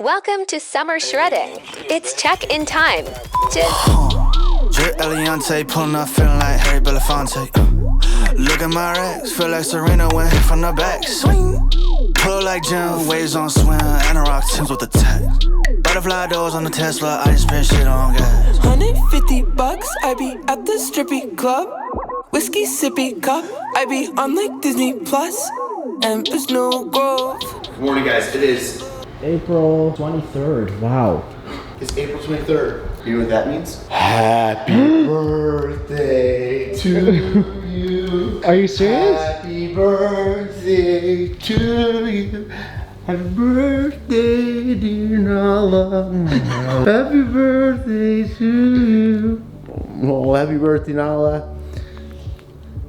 Welcome to summer shredding. It's check-in time. Drip Eliante, pulling up, feeling like Harry Belafonte. Look at my racks, feel like Serena went hit from the back. Swing, pull like Jim, waves on swim, Anorak Timbs with the tech. Butterfly doors on the Tesla, I just spend shit on gas. $150, I be at the strippy club. Whiskey sippy cup, I be on like Disney Plus. Empress No Grove. Good morning, guys. It is April 23rd. Wow. It's April 23rd. You know what that means? Happy birthday to you. Are you serious? Happy birthday to you. Happy birthday, dear Nala. Happy birthday to you. Well, happy birthday, Nala.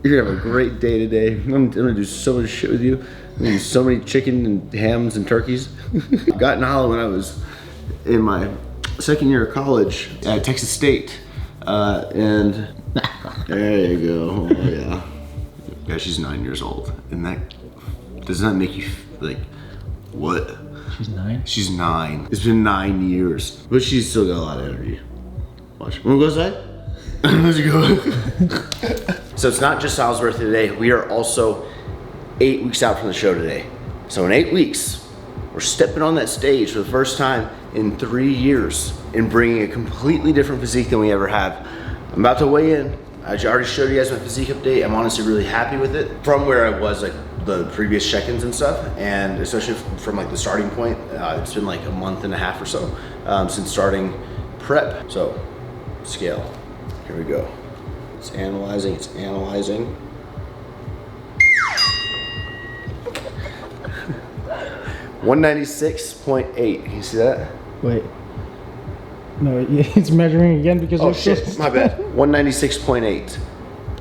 You're gonna have a great day today. I'm gonna do so much shit with you. I'm gonna do so many chicken and hams and turkeys. I got Nala when I was in my second year of college at Texas State. And there you go. Oh, yeah. Yeah, she's 9 years old. And that does not make you like, what? She's 9? She's 9. It's been 9 years. But she's still got a lot of energy. Watch. Wanna go outside? Let's go. So it's not just Sal's birthday today. We are also 8 weeks out from the show today. So in 8 weeks, we're stepping on that stage for the first time in 3 years and bringing a completely different physique than we ever have. I'm about to weigh in. I already showed you guys my physique update. I'm honestly really happy with it from where I was like the previous check-ins and stuff, and especially from like the starting point. It's been like a month and a half or so since starting prep. So scale, here we go. It's analyzing, it's analyzing. 196.8, can you see that? Wait. No, it's measuring again because oh shit, my bad. 196.8.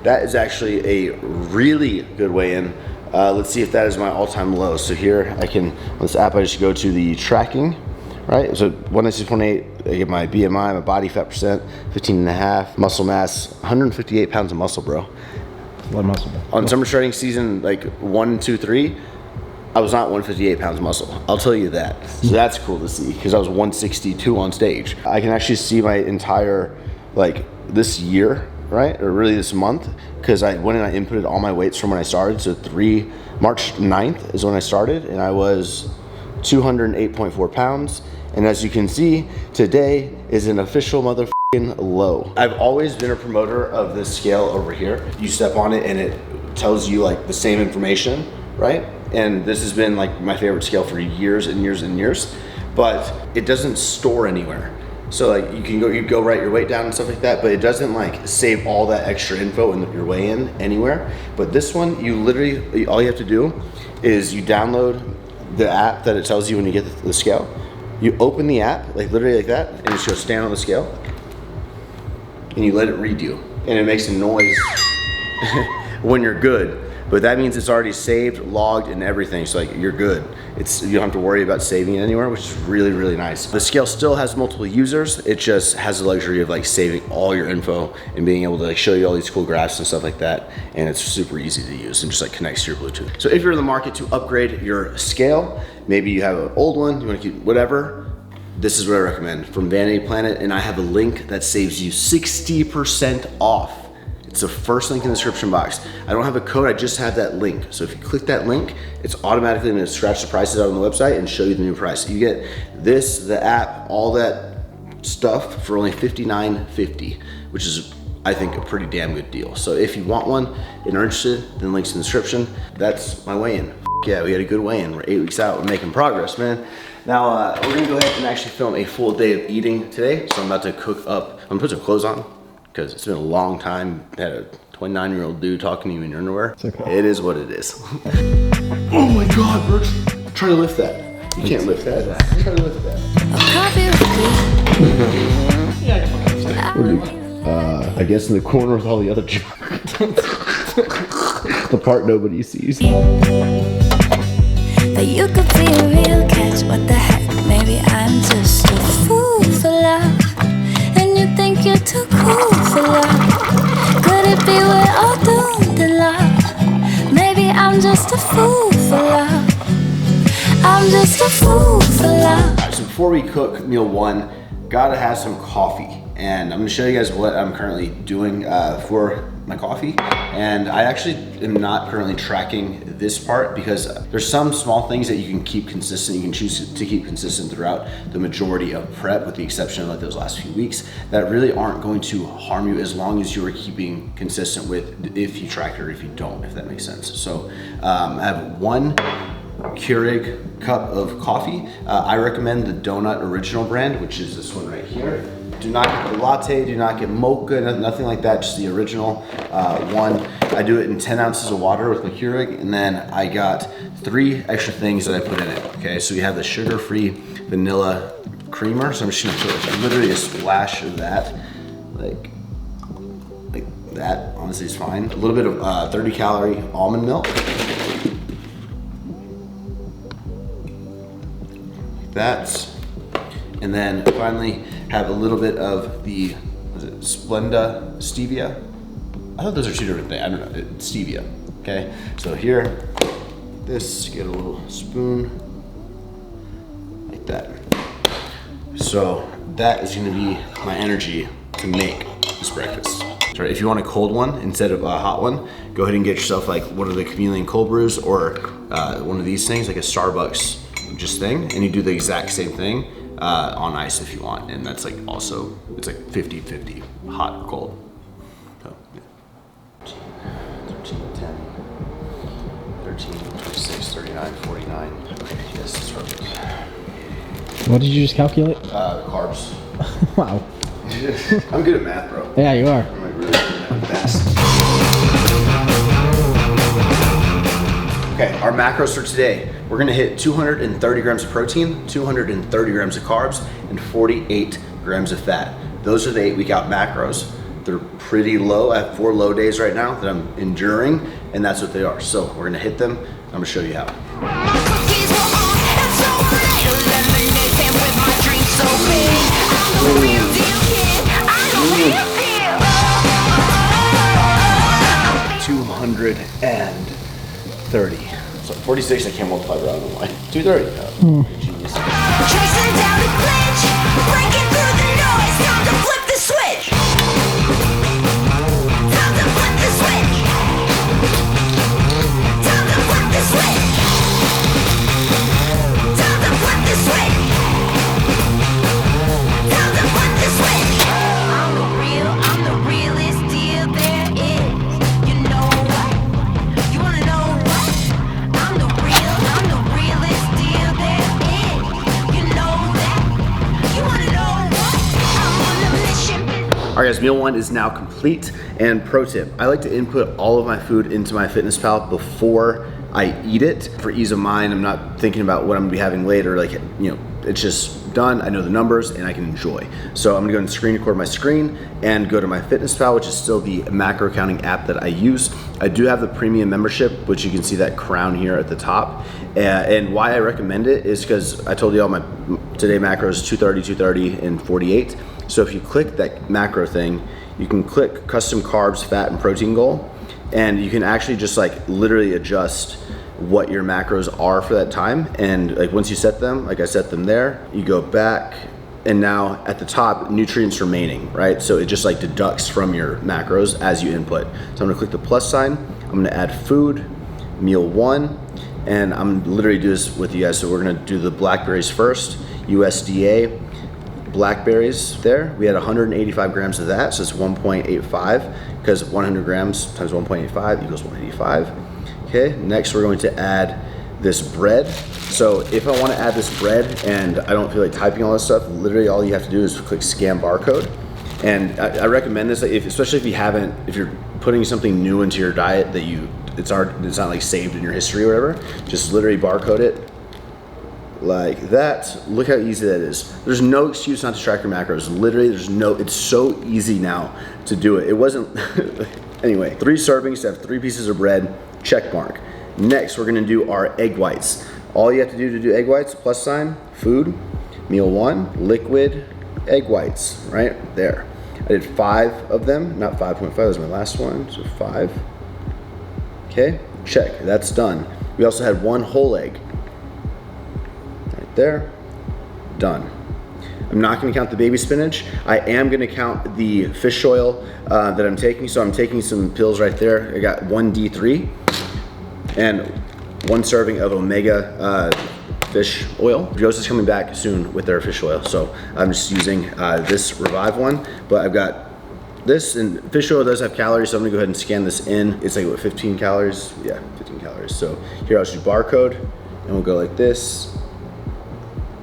That is actually a really good weigh-in. Let's see if that is my all-time low. So here I can, on this app I just go to the tracking, right? So 196.8, I get my BMI, my body fat percent, 15.5, muscle mass, 158 pounds of muscle, bro. A lot of muscle, bro. On summer shredding season, like 1, 2, 3, I was not 158 pounds of muscle. I'll tell you that. So that's cool to see because I was 162 on stage. I can actually see my entire, like this year, right? Or really this month, because I went and I inputted all my weights from when I started. So March 9th is when I started, and I was 208.4 pounds. And as you can see, today is an official motherfucking low. I've always been a promoter of this scale over here. You step on it and it tells you like the same information, right? And this has been like my favorite scale for years and years and years, but it doesn't store anywhere. So like you go write your weight down and stuff like that, but it doesn't like save all that extra info in your weigh-in anywhere. But this one, you literally, all you have to do is you download the app that it tells you when you get the scale. You open the app, like literally like that, and just go stand on the scale, and you let it read you. And it makes a noise when you're good. But that means it's already saved, logged, and everything. So like you're good. You don't have to worry about saving it anywhere, which is really, really nice. The scale still has multiple users. It just has the luxury of like saving all your info and being able to like show you all these cool graphs and stuff like that. And it's super easy to use and just like connects to your Bluetooth. So if you're in the market to upgrade your scale, maybe you have an old one, you want to keep whatever, this is what I recommend from Vanity Planet. And I have a link that saves you 60% off. It's the first link in the description box. I don't have a code, I just have that link. So if you click that link, it's automatically gonna scratch the prices out on the website and show you the new price. You get this, the app, all that stuff for only $59.50, which is, I think, a pretty damn good deal. So if you want one and are interested, then links in the description. That's my weigh-in. Yeah, we had a good weigh-in. We're 8 weeks out, we're making progress, man. Now, we're gonna go ahead and actually film a full day of eating today. So I'm about to cook up, I'm gonna put some clothes on, because it's been a long time. I had a 29-year-old dude talking to you in your underwear. It's okay. It is what it is. Oh my God, Brooks. Try to lift that. You can't lift that. Try to lift that. What are you, I guess in the corner with all the other junk. The part nobody sees. But you could be a real catch, what the heck? Maybe I'm just a fool for love. And you think you're too cool for love. Could it be we're all doomed to love? Maybe I'm just a fool for love. I'm just just a fool for love. All right, so before we cook meal one, gotta have some coffee. And I'm gonna show you guys what I'm currently doing for my coffee. And I actually am not currently tracking this part because there's some small things that you can keep consistent. You can choose to keep consistent throughout the majority of prep, with the exception of like those last few weeks, that really aren't going to harm you as long as you are keeping consistent with if you track it or if you don't, if that makes sense. So I have 1 Keurig cup of coffee. I recommend the Donut Original brand, which is this one right here. Do not get the latte, do not get mocha, nothing like that, just the original one. I do it in 10 ounces of water with my Keurig, and then I got 3 extra things that I put in it, okay? So we have the sugar-free vanilla creamer, so I'm just gonna put like, literally a splash of that, like that, honestly is fine. A little bit of 30 calorie almond milk. Like that. And then finally have a little bit of the, was it Splenda stevia? I thought those are 2 different things. I don't know, it's stevia, okay? So here, this, get a little spoon, like that. So that is gonna be my energy to make this breakfast. So if you want a cold one instead of a hot one, go ahead and get yourself like one of the chameleon cold brews or one of these things, like a Starbucks just thing, and you do the exact same thing. On ice if you want, and that's like also, it's like 50-50 hot or cold. So yeah. 13, 10, 13, 26, 39, 49. Yes, that's right. What did you just calculate? Carbs. Wow. I'm good at math, bro. Yeah, you are. I'm like really good at math. Okay, our macros for today. We're gonna hit 230 grams of protein, 230 grams of carbs, and 48 grams of fat. Those are the 8 week out macros. They're pretty low. I have 4 low days right now that I'm enduring, and that's what they are. So we're gonna hit them. I'm gonna show you how. $230. So 46, I can't multiply around the line. 230. Genius. Chasing down the glitch, breaking through the noise. Time to flip the switch. Time to flip the switch. Time to flip the switch. Time to flip the switch. Time to flip the switch. I'm the realest deal there is. You know what? You wanna know what? I'm the realest deal there is. You know that? You wanna know what? I'm on a mission. All right, guys, meal one is now complete. And pro tip, I like to input all of my food into my FitnessPal before I eat it. For ease of mind, I'm not thinking about what I'm gonna be having later. Like, you know, it's just done. I know the numbers and I can enjoy. So I'm gonna go and screen record my screen and go to my FitnessPal, which is still the macro counting app that I use. I do have the premium membership, which you can see that crown here at the top. And why I recommend it is because I told you all my today macros, 230, 230, and 48. So if you click that macro thing, you can click custom carbs, fat, and protein goal, and you can actually just like literally adjust what your macros are for that time. And like once you set them, like I set them there, you go back, and now at the top, nutrients remaining, right? So it just like deducts from your macros as you input. So I'm gonna click the plus sign, I'm gonna add food, meal one, and I'm literally do this with you guys. So we're gonna do the blackberries first, USDA blackberries there. We had 185 grams of that, so it's 1.85, because 100 grams times 1.85 equals 185. Okay, next we're going to add this bread. So if I want to add this bread and I don't feel like typing all this stuff, literally all you have to do is click scan barcode. And I recommend this, especially if you're putting something new into your diet that it's not like saved in your history or whatever, just literally barcode it like that. Look how easy that is. There's no excuse not to track your macros. Literally, it's so easy now to do it. It wasn't, anyway, 3 servings to have 3 pieces of bread, check mark. Next, we're gonna do our egg whites. All you have to do egg whites, plus sign, food, meal one, liquid egg whites, right there. I did 5 of them, not 5.5, that was my last one, so 5. Okay, check, that's done. We also had 1 whole egg. there, done. I'm not gonna count the baby spinach. I am gonna count the fish oil that I'm taking. So I'm taking some pills right there. I got 1 D3 and 1 serving of omega fish oil. Joseph's coming back soon with their fish oil. So I'm just using this Revive one, but I've got this, and fish oil does have calories, so I'm gonna go ahead and scan this in. It's like, what, 15 calories? Yeah, 15 calories. So here I'll just do barcode, and we'll go like this.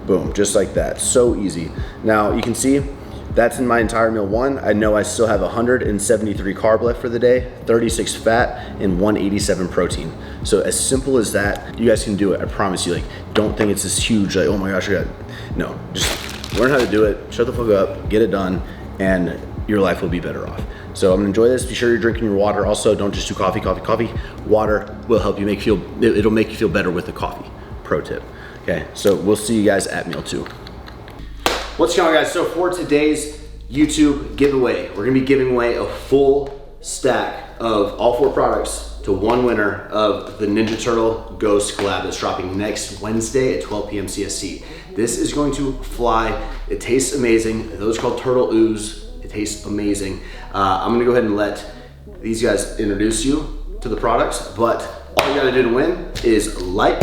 Boom, just like that, so easy. Now you can see that's in my entire meal one. I know I still have 173 carb left for the day, 36 fat, and 187 protein. So as simple as that, you guys can do it, I promise you. Like, don't think it's this huge, like, oh my gosh, no, just learn how to do it, shut the fuck up, get it done, and your life will be better off. So I'm gonna enjoy this. Be sure you're drinking your water. Also, don't just do coffee. Water will help you it'll make you feel better with the coffee. Pro tip. Okay, so we'll see you guys at meal 2. What's going on, guys? So for today's YouTube giveaway, we're gonna be giving away a full stack of all 4 products to one winner of the Ninja Turtle Ghost collab that's dropping next Wednesday at 12 p.m. CST. This is going to fly. It tastes amazing. Those are called Turtle Ooze. It tastes amazing. I'm gonna go ahead and let these guys introduce you to the products, but all you gotta do to win is like,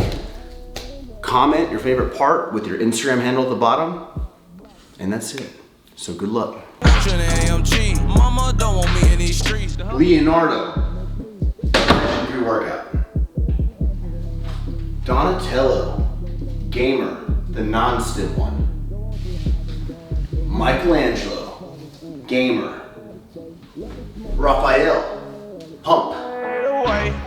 comment your favorite part with your Instagram handle at the bottom, and that's it. So good luck. Leonardo, pre-workout. Donatello, gamer, the non-stim one. Michelangelo, gamer. Raphael, pump.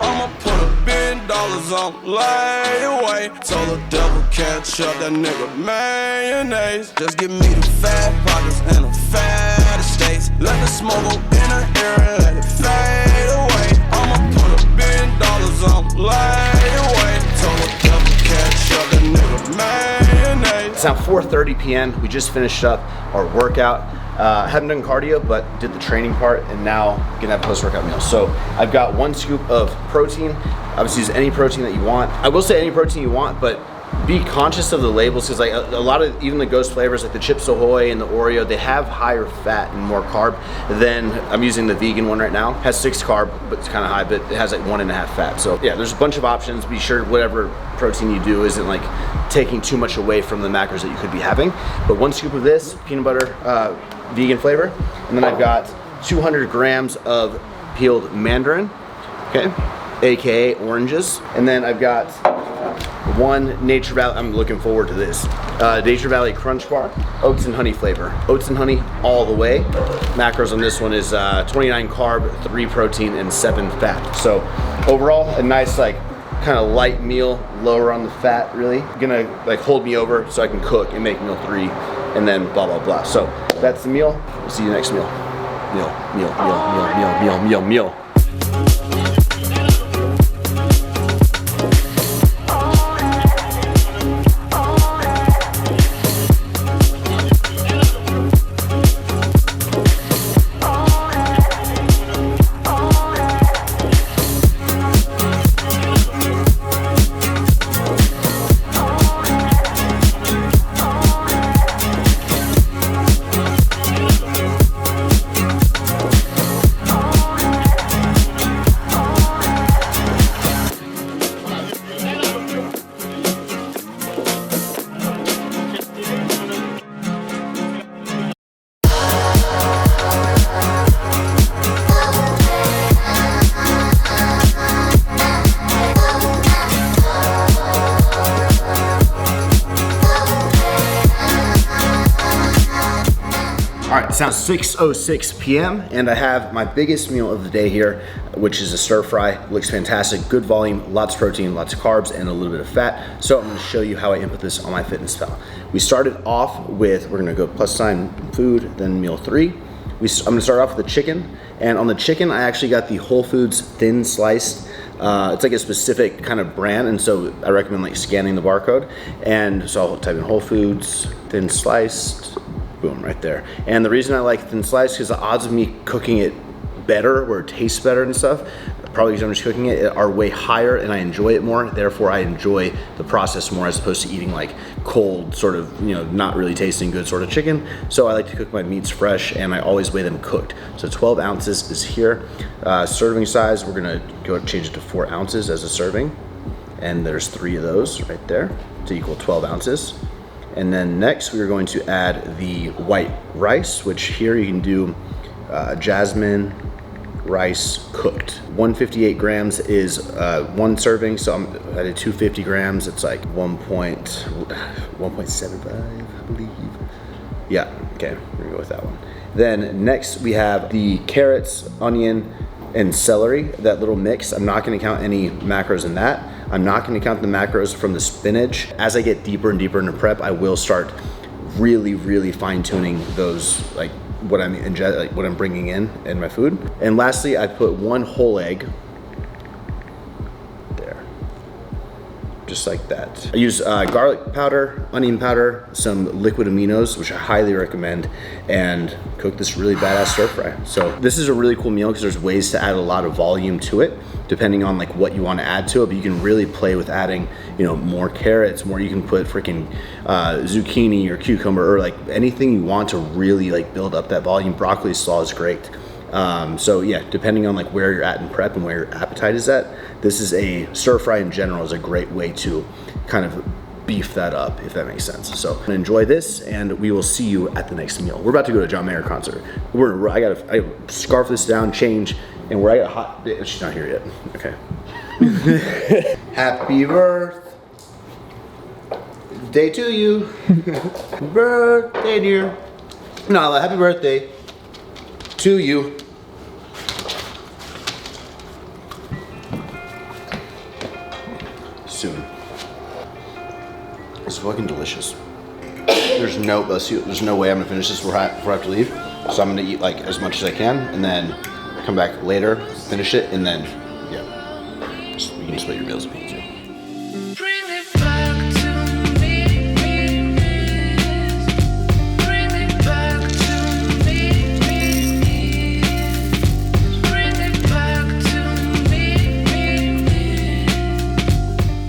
I'ma put $1 billion on layaway. Told the devil catch up that nigga mayonnaise. Just give me the fat pockets and the fat estates. Let the smoke go in her ear and let it fade away. I'ma put $1 billion on layaway. Told the devil catch up that nigga mayonnaise. It's now 4:30 p.m. We just finished up our workout. Haven't done cardio, but did the training part, and now gonna have a post-workout meal. So I've got 1 scoop of protein. Obviously, use any protein that you want. I will say any protein you want, but be conscious of the labels, because like a lot of even the Ghost flavors, like the Chips Ahoy and the Oreo, they have higher fat and more carb than I'm using the vegan one right now. It has 6 carb, but it's kind of high, but it has like 1.5 fat. So yeah, there's a bunch of options. Be sure whatever protein you do isn't like taking too much away from the macros that you could be having. But 1 scoop of this peanut butter vegan flavor, and then I've got 200 grams of peeled mandarin, okay, aka oranges, and then I've got 1 Nature Valley. I'm looking forward to this. Nature Valley Crunch Bar, oats and honey flavor. Oats and honey all the way. Macros on this one is 29 carb, 3 protein, and 7 fat. So overall, a nice like kind of light meal, lower on the fat. Really gonna like hold me over so I can cook and make meal 3, and then blah blah blah. So that's the meal. We'll see you next meal. Meal. All right, it's now 6:06 p.m. and I have my biggest meal of the day here, which is a stir fry. Looks fantastic, good volume, lots of protein, lots of carbs, and a little bit of fat. So I'm gonna show you how I input this on my FitnessPal. We started off with, we're gonna go + food, then meal 3. I'm gonna start off with the chicken, and on the chicken, I actually got the Whole Foods thin sliced. It's like a specific kind of brand, and so I recommend like scanning the barcode. And so I'll type in Whole Foods thin sliced. Boom, right there. And the reason I like thin sliced, because the odds of me cooking it better, where it tastes better and stuff, probably because I'm just cooking it, are way higher and I enjoy it more. Therefore, I enjoy the process more as opposed to eating like cold, sort of, you know, not really tasting good sort of chicken. So I like to cook my meats fresh and I always weigh them cooked. So 12 ounces is here. Serving size, we're gonna go change it to 4 ounces as a serving. And there's 3 of those right there to equal 12 ounces. And then next we're going to add the white rice, which here you can do jasmine rice cooked. 158 grams is 1 serving, so I did 250 grams. It's like 1.75, I believe. Yeah, okay, we're gonna go with that one. Then next we have the carrots, onion, and celery, that little mix. I'm not gonna count any macros in that. I'm not gonna count the macros from the spinach. As I get deeper and deeper into prep, I will start really fine tuning those, like what I'm bringing in my food. And lastly, I put 1 whole egg there, just like that. I use garlic powder, onion powder, some liquid aminos, which I highly recommend, and cook this really badass stir fry. So this is a really cool meal because there's ways to add a lot of volume to it, depending on like what you want to add to it. But you can really play with adding, you know, more carrots, more. You can put freaking zucchini or cucumber or like anything you want to really like build up that volume. Broccoli slaw is great. So yeah, depending on like where you're at in prep and where your appetite is at, this is a stir fry in general is a great way to kind of beef that up, if that makes sense. So enjoy this, and we will see you at the next meal. We're about to go to a John Mayer concert. I gotta scarf this down, change, and I got a hot. She's not here yet. Okay. Happy birthday to you. Birthday, dear. Nala, happy birthday to you. Soon. It's fucking delicious. There's no way I'm gonna finish this before I have to leave. So I'm gonna eat like as much as I can, and then come back later, finish it, and then yeah, you can split your meals if you need to.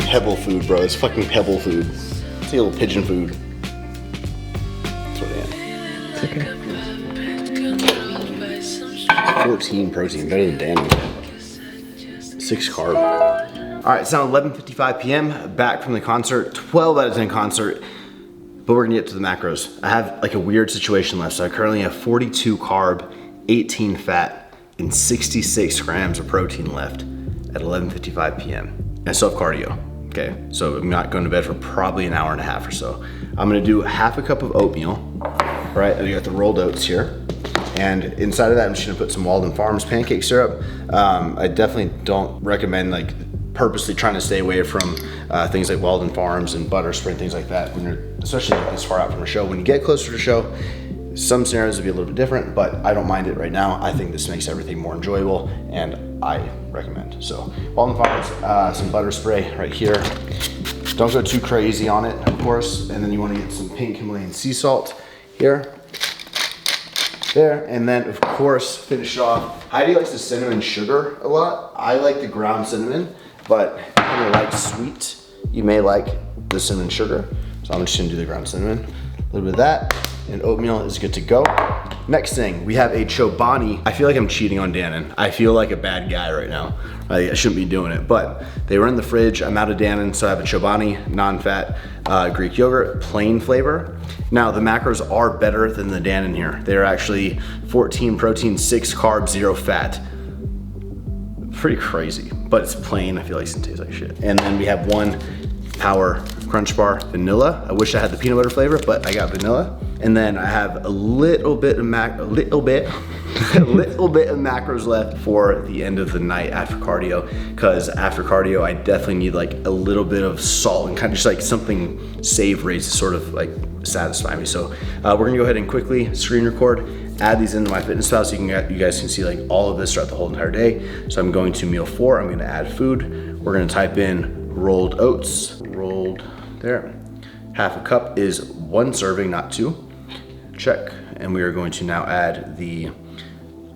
Pebble food, bro. It's fucking pebble food. It's a little pigeon food. That's what I am. It's okay. 14 protein, better than Danny. 6 carb. All right, it's now 11:55 p.m. Back from the concert, 12 out of 10 concert. But we're gonna get to the macros. I have like a weird situation left. So I currently have 42 carb, 18 fat, and 66 grams of protein left at 11:55 p.m. I still have cardio. Okay, so I'm not going to bed for probably an hour and a half or so. I'm gonna do half a cup of oatmeal, right? I got the rolled oats here. And inside of that, I'm just gonna put some Walden Farms pancake syrup. I definitely don't recommend like purposely trying to stay away from things like Walden Farms and butter spray and things like that when you're, especially this far out from a show. When you get closer to the show, some scenarios will be a little bit different, but I don't mind it right now. I think this makes everything more enjoyable, and I recommend. So Walden Farms, some butter spray right here. Don't go too crazy on it, of course. And then you want to get some pink Himalayan sea salt here. There, and then of course finish off. Heidi likes the cinnamon sugar a lot. I like the ground cinnamon, but if you like sweet, you may like the cinnamon sugar. So I'm just gonna do the ground cinnamon. A little bit of that, and oatmeal is good to go. Next thing, we have a Chobani. I feel like I'm cheating on Dannon. I feel like a bad guy right now. I shouldn't be doing it, but they were in the fridge. I'm out of Dannon, so I have a Chobani, non-fat Greek yogurt, plain flavor. Now, the macros are better than the Dannon here. They're actually 14 protein, 6 carb, 0 fat. Pretty crazy, but it's plain. I feel like it tastes like shit. And then we have one Power Crunch Bar vanilla. I wish I had the peanut butter flavor, but I got vanilla. And then I have a little bit of macros left for the end of the night after cardio, because after cardio I definitely need like a little bit of salt and kind of just like something savory to sort of like satisfy me. So we're gonna go ahead and quickly screen record, add these into MyFitnessPal so you guys can see like all of this throughout the whole entire day. So I'm going to meal 4, I'm gonna add food. We're gonna type in rolled oats, rolled there. Half a cup is 1 serving, not 2. Check. And we are going to now add the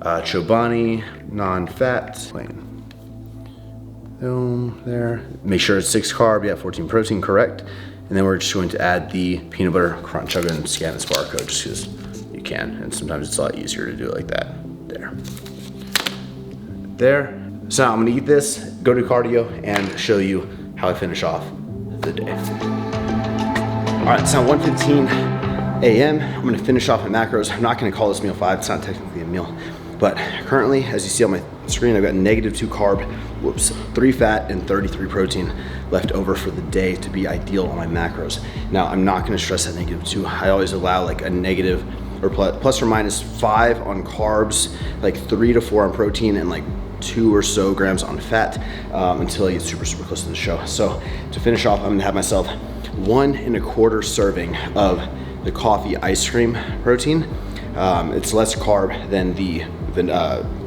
Chobani non-fat plain. Boom, there. Make sure it's 6 carb, yeah, 14 protein, correct. And then we're just going to add the peanut butter crunch. I'm going to scan this barcode just because you can, and sometimes it's a lot easier to do it like that. There. So now I'm gonna eat this, go to cardio, and show you how I finish off the day. All right, it's now 1:15 a.m. I'm gonna finish off my macros. I'm not gonna call this meal 5, it's not technically a meal. But currently, as you see on my screen, I've got -2 carb, 3 fat, and 33 protein left over for the day to be ideal on my macros. Now, I'm not gonna stress that -2. I always allow like a negative or plus or minus 5 on carbs, like 3 to 4 on protein, and like 2 or so grams on fat until I get super close to the show. So to finish off, I'm gonna have myself 1 1/4 serving of the coffee ice cream protein. It's less carb than the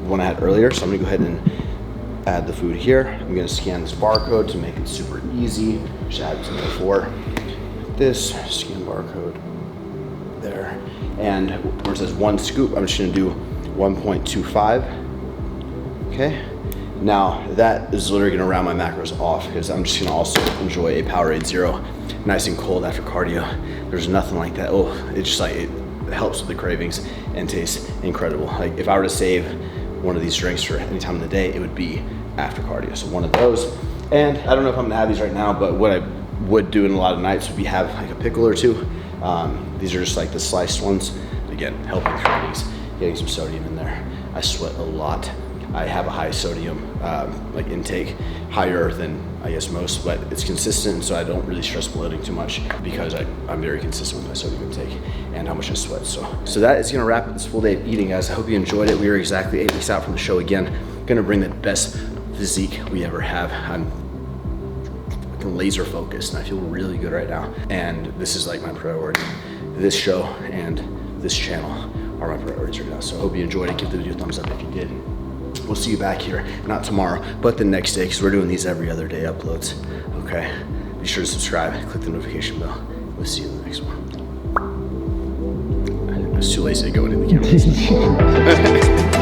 one I had earlier, so I'm gonna go ahead and add the food here. I'm gonna scan this barcode to make it super easy. Just add some before this, scan barcode there. And where it says 1 scoop, I'm just gonna do 1.25. Okay, now that is literally gonna round my macros off because I'm just gonna also enjoy a Powerade Zero, nice and cold after cardio. There's nothing like that. Oh, it's just like, it helps with the cravings and tastes incredible. Like if I were to save one of these drinks for any time of the day, it would be after cardio. So 1 of those. And I don't know if I'm gonna have these right now, but what I would do in a lot of nights would be have like a pickle or 2. These are just like the sliced ones. Again, helping cravings, getting some sodium in there. I sweat a lot. I have a high sodium like intake, higher than I guess most, but it's consistent, so I don't really stress bloating too much because I'm very consistent with my sodium intake and how much I sweat. So that is gonna wrap up this full day of eating, guys. I hope you enjoyed it. We are exactly 8 weeks out from the show again. Gonna bring the best physique we ever have. I'm laser focused and I feel really good right now. And this is like my priority. This show and this channel are my priorities right now. So I hope you enjoyed it. Give the video a thumbs up if you did. We'll see you back here, not tomorrow, but the next day, because we're doing these every other day uploads. Okay, be sure to subscribe, click the notification bell. We'll see you in the next one. I was too lazy to go into the camera.